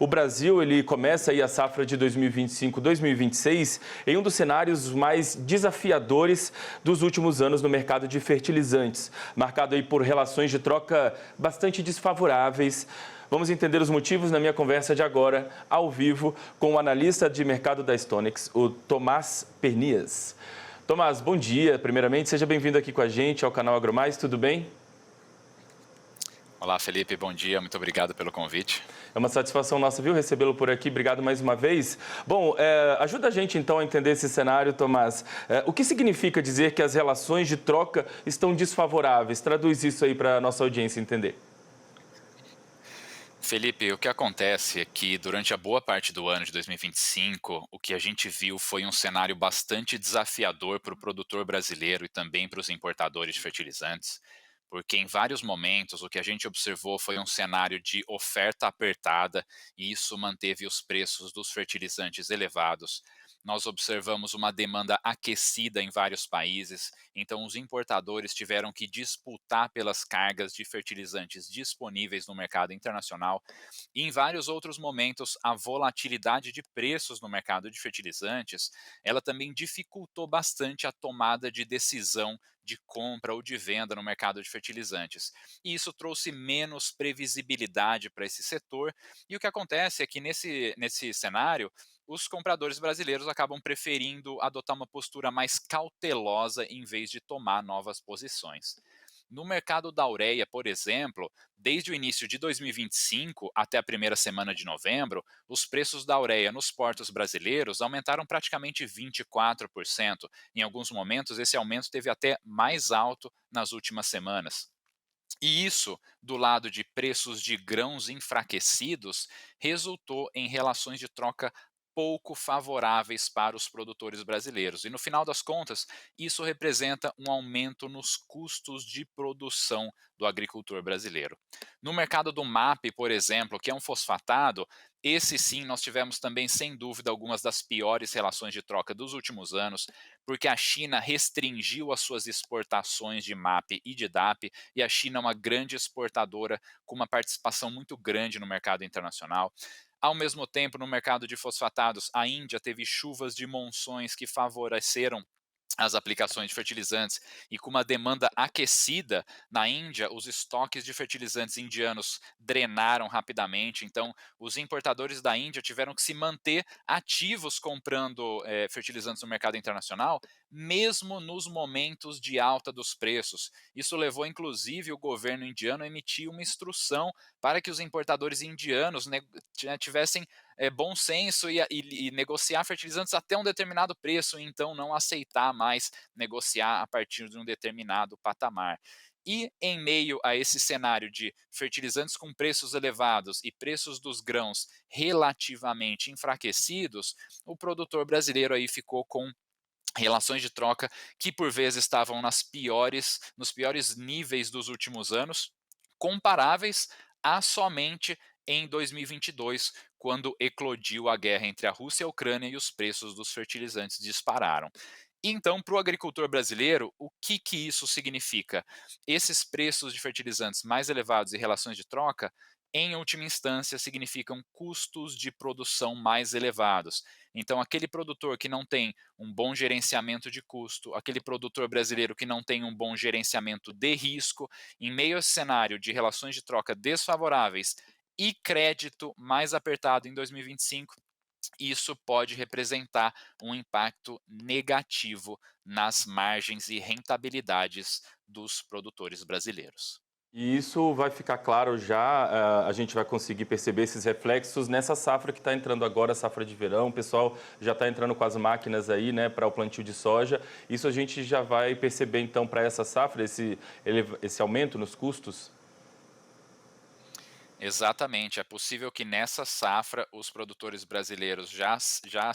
O Brasil ele começa aí a safra de 2025-2026 em um dos cenários mais desafiadores dos últimos anos no mercado de fertilizantes, marcado aí por relações de troca bastante desfavoráveis. Vamos entender os motivos na minha conversa de agora, ao vivo, com o analista de mercado da Stonex, o Tomás Pernias. Tomás, bom dia. Primeiramente, seja bem-vindo aqui com a gente ao canal AgroMais, tudo bem? Olá, Felipe, bom dia, muito obrigado pelo convite. É uma satisfação nossa, viu, recebê-lo por aqui. Obrigado mais uma vez. Bom, ajuda a gente então a entender esse cenário, Tomás. O que significa dizer que as relações de troca estão desfavoráveis? Traduz isso aí para a nossa audiência entender. Felipe, o que acontece é que durante a boa parte do ano de 2025, o que a gente viu foi um cenário bastante desafiador para o produtor brasileiro e também para os importadores de fertilizantes, porque em vários momentos o que a gente observou foi um cenário de oferta apertada e isso manteve os preços dos fertilizantes elevados. Nós observamos uma demanda aquecida em vários países, então os importadores tiveram que disputar pelas cargas de fertilizantes disponíveis no mercado internacional. E em vários outros momentos, a volatilidade de preços no mercado de fertilizantes, ela também dificultou bastante a tomada de decisão de compra ou de venda no mercado de fertilizantes. E isso trouxe menos previsibilidade para esse setor. E o que acontece é que nesse cenário, os compradores brasileiros acabam preferindo adotar uma postura mais cautelosa em vez de tomar novas posições. No mercado da ureia, por exemplo, desde o início de 2025 até a primeira semana de novembro, os preços da ureia nos portos brasileiros aumentaram praticamente 24%. Em alguns momentos, esse aumento teve até mais alto nas últimas semanas. E isso, do lado de preços de grãos enfraquecidos, resultou em relações de troca pouco favoráveis para os produtores brasileiros. E no final das contas, isso representa um aumento nos custos de produção do agricultor brasileiro. No mercado do MAP, por exemplo, que é um fosfatado, esse sim nós tivemos também, sem dúvida, algumas das piores relações de troca dos últimos anos, porque a China restringiu as suas exportações de MAP e de DAP, e a China é uma grande exportadora com uma participação muito grande no mercado internacional. Ao mesmo tempo, no mercado de fosfatados, a Índia teve chuvas de monções que favoreceram as aplicações de fertilizantes, e com uma demanda aquecida na Índia, os estoques de fertilizantes indianos drenaram rapidamente. Então, os importadores da Índia tiveram que se manter ativos comprando fertilizantes no mercado internacional, mesmo nos momentos de alta dos preços. Isso levou, inclusive, o governo indiano a emitir uma instrução para que os importadores indianos tivessem bom senso e negociar fertilizantes até um determinado preço, e então não aceitar mais negociar a partir de um determinado patamar. E em meio a esse cenário de fertilizantes com preços elevados e preços dos grãos relativamente enfraquecidos, o produtor brasileiro aí ficou com relações de troca que por vezes estavam nos piores níveis dos últimos anos, comparáveis a somente em 2022, quando eclodiu a guerra entre a Rússia e a Ucrânia e os preços dos fertilizantes dispararam. Então, para o agricultor brasileiro, o que, que isso significa? Esses preços de fertilizantes mais elevados e relações de troca, em última instância, significam custos de produção mais elevados. Então, aquele produtor que não tem um bom gerenciamento de custo, aquele produtor brasileiro que não tem um bom gerenciamento de risco, em meio a esse cenário de relações de troca desfavoráveis e crédito mais apertado em 2025, isso pode representar um impacto negativo nas margens e rentabilidades dos produtores brasileiros. E isso vai ficar claro já, a gente vai conseguir perceber esses reflexos nessa safra que está entrando agora, safra de verão. O pessoal já está entrando com as máquinas aí, né, para o plantio de soja. Isso a gente já vai perceber então para essa safra, esse aumento nos custos. Exatamente, é possível que nessa safra os produtores brasileiros já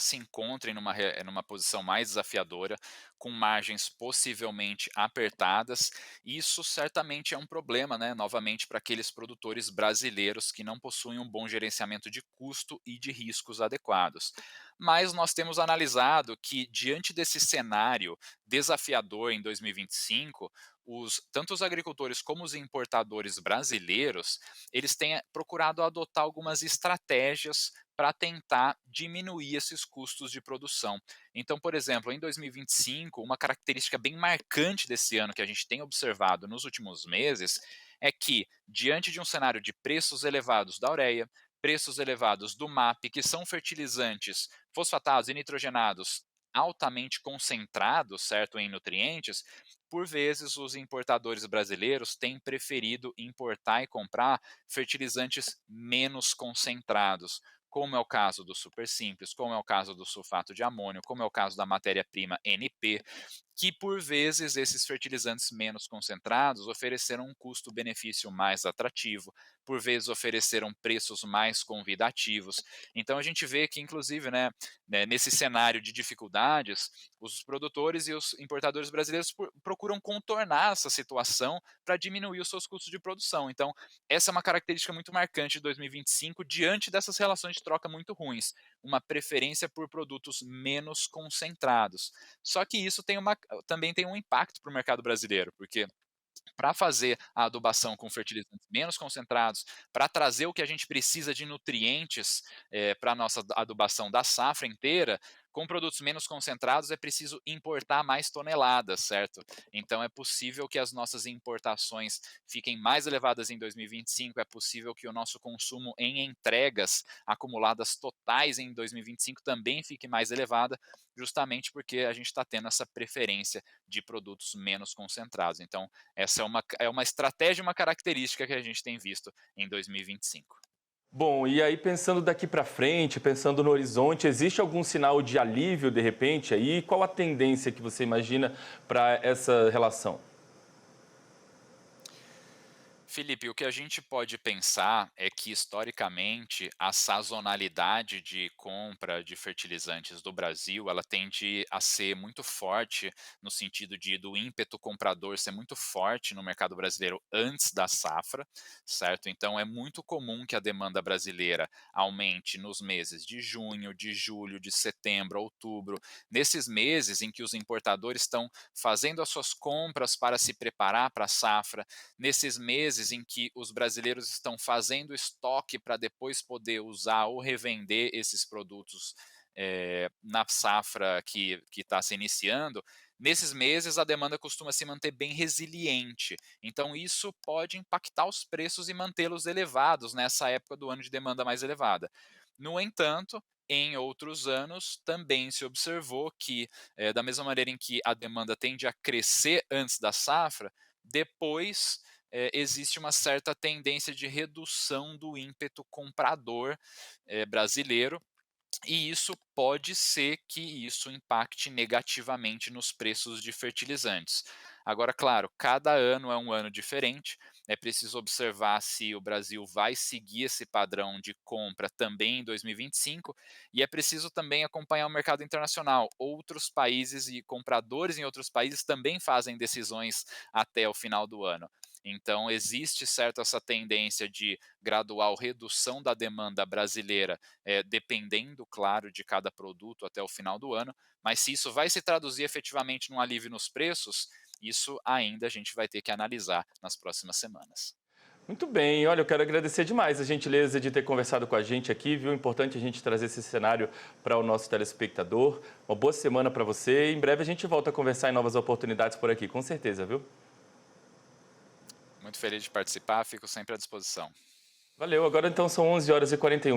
se encontrem numa posição mais desafiadora, com margens possivelmente apertadas. Isso certamente é um problema, né? Novamente, para aqueles produtores brasileiros que não possuem um bom gerenciamento de custo e de riscos adequados. Mas nós temos analisado que, diante desse cenário desafiador em 2025, tanto os agricultores como os importadores brasileiros, eles têm procurado adotar algumas estratégias para tentar diminuir esses custos de produção. Então, por exemplo, em 2025, uma característica bem marcante desse ano que a gente tem observado nos últimos meses é que, diante de um cenário de preços elevados da ureia, preços elevados do MAP, que são fertilizantes fosfatados e nitrogenados altamente concentrados, certo, em nutrientes, por vezes os importadores brasileiros têm preferido importar e comprar fertilizantes menos concentrados, como é o caso do super simples, como é o caso do sulfato de amônio, como é o caso da matéria-prima NP, que por vezes esses fertilizantes menos concentrados ofereceram um custo-benefício mais atrativo, por vezes ofereceram preços mais convidativos. Então a gente vê que, inclusive, nesse cenário de dificuldades, os produtores e os importadores brasileiros procuram contornar essa situação para diminuir os seus custos de produção. Então, essa é uma característica muito marcante de 2025 diante dessas relações de troca muito ruins, uma preferência por produtos menos concentrados. Só que isso também tem um impacto para o mercado brasileiro, porque para fazer a adubação com fertilizantes menos concentrados, para trazer o que a gente precisa de nutrientes para a nossa adubação da safra inteira, com produtos menos concentrados é preciso importar mais toneladas, certo? Então é possível que as nossas importações fiquem mais elevadas em 2025, é possível que o nosso consumo em entregas acumuladas totais em 2025 também fique mais elevada, justamente porque a gente está tendo essa preferência de produtos menos concentrados. Então, essa é uma estratégia, uma característica que a gente tem visto em 2025. Bom, e aí pensando daqui para frente, pensando no horizonte, existe algum sinal de alívio de repente aí? Qual a tendência que você imagina para essa relação? Felipe, o que a gente pode pensar é que, historicamente, a sazonalidade de compra de fertilizantes do Brasil, ela tende a ser muito forte no sentido do ímpeto comprador ser muito forte no mercado brasileiro antes da safra, certo? Então, é muito comum que a demanda brasileira aumente nos meses de junho, de julho, de setembro, outubro, nesses meses em que os importadores estão fazendo as suas compras para se preparar para a safra, nesses meses em que os brasileiros estão fazendo estoque para depois poder usar ou revender esses produtos na safra que está se iniciando, nesses meses a demanda costuma se manter bem resiliente. Então, isso pode impactar os preços e mantê-los elevados nessa época do ano de demanda mais elevada. No entanto, em outros anos, também se observou que, da mesma maneira em que a demanda tende a crescer antes da safra, depois existe uma certa tendência de redução do ímpeto comprador brasileiro, e isso pode ser que isso impacte negativamente nos preços de fertilizantes. Agora, claro, cada ano é um ano diferente, é preciso observar se o Brasil vai seguir esse padrão de compra também em 2025, e é preciso também acompanhar o mercado internacional. Outros países e compradores em outros países também fazem decisões até o final do ano. Então, existe certo essa tendência de gradual redução da demanda brasileira, dependendo, claro, de cada produto até o final do ano, mas se isso vai se traduzir efetivamente num alívio nos preços, isso ainda a gente vai ter que analisar nas próximas semanas. Muito bem, olha, eu quero agradecer demais a gentileza de ter conversado com a gente aqui, viu? Importante a gente trazer esse cenário para o nosso telespectador. Uma boa semana para você e em breve a gente volta a conversar em novas oportunidades por aqui, com certeza, viu? Muito feliz de participar, fico sempre à disposição. Valeu, agora então são 11 horas e 41 minutos.